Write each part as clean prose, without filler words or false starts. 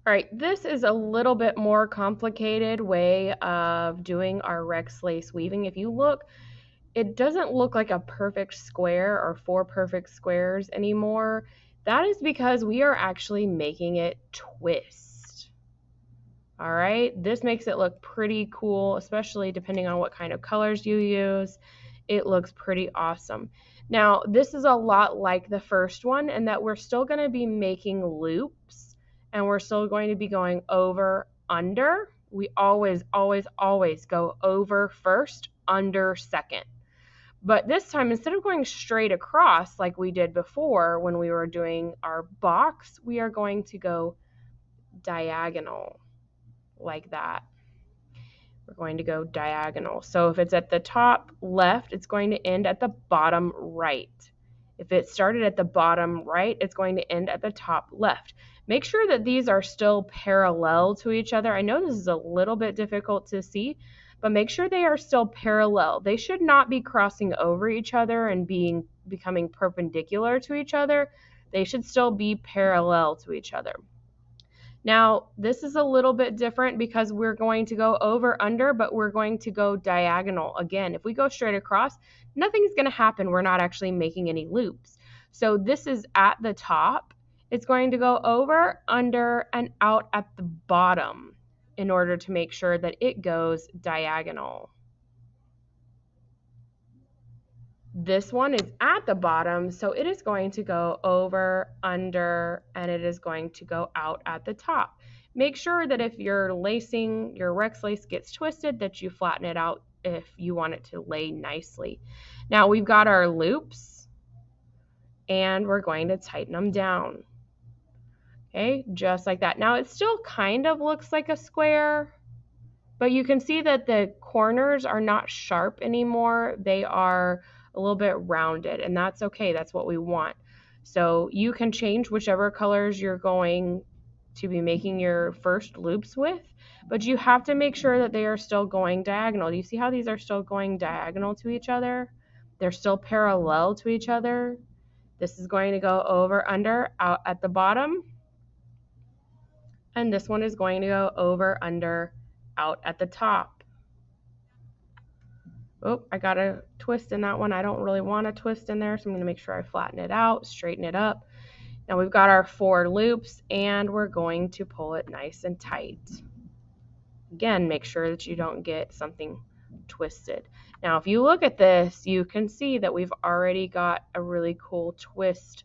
All right, this is a little bit more complicated way of doing our Rexlace weaving. If you look, it doesn't look like a perfect square or 4 perfect squares anymore. That is because we are actually making it twist. All right, this makes it look pretty cool, especially depending on what kind of colors you use. It looks pretty awesome. Now, this is a lot like the first one in that we're still going to be making loops and we're still going to be going over, under. We always go over first, under second. But this time, instead of going straight across like we did before when we were doing our box, we are going to go diagonal like that. We're going to go diagonal. So if it's at the top left, it's going to end at the bottom right. If it started at the bottom right, it's going to end at the top left. Make sure that these are still parallel to each other. I know this is a little bit difficult to see, but make sure they are still parallel. They should not be crossing over each other and becoming perpendicular to each other. They should still be parallel to each other. Now, this is a little bit different because we're going to go over, under, but we're going to go diagonal. Again, if we go straight across, nothing's going to happen. We're not actually making any loops. So this is at the top. It's going to go over, under, and out at the bottom in order to make sure that it goes diagonal. This one is at the bottom, so it is going to go over, under, and it is going to go out at the top. Make sure that if you're lacing, your Rexlace gets twisted, that you flatten it out if you want it to lay nicely. Now we've got our loops, and we're going to tighten them down. Okay, just like that. Now it still kind of looks like a square, but you can see that the corners are not sharp anymore. They are a little bit rounded, and that's okay. That's what we want. So you can change whichever colors you're going to be making your first loops with, but you have to make sure that they are still going diagonal. Do you see how these are still going diagonal to each other? They're still parallel to each other. This is going to go over, under, out at the bottom, and this one is going to go over, under, out at the top. Oh, I got a twist in that one. I don't really want a twist in there, so I'm going to make sure I flatten it out, straighten it up. Now we've got our 4 loops, and we're going to pull it nice and tight. Again, make sure that you don't get something twisted. Now, if you look at this, you can see that we've already got a really cool twist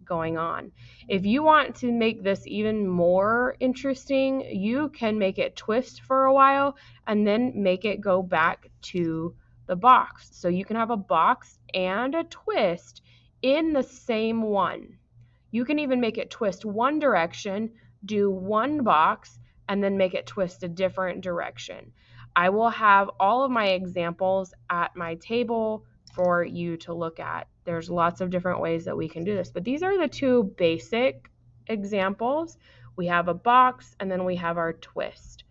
going on. If you want to make this even more interesting, you can make it twist for a while and then make it go back to the box. So you can have a box and a twist in the same one. You can even make it twist one direction, do one box, and then make it twist a different direction. I will have all of my examples at my table for you to look at. There's lots of different ways that we can do this, but these are the 2 basic examples. We have a box and then we have our twist.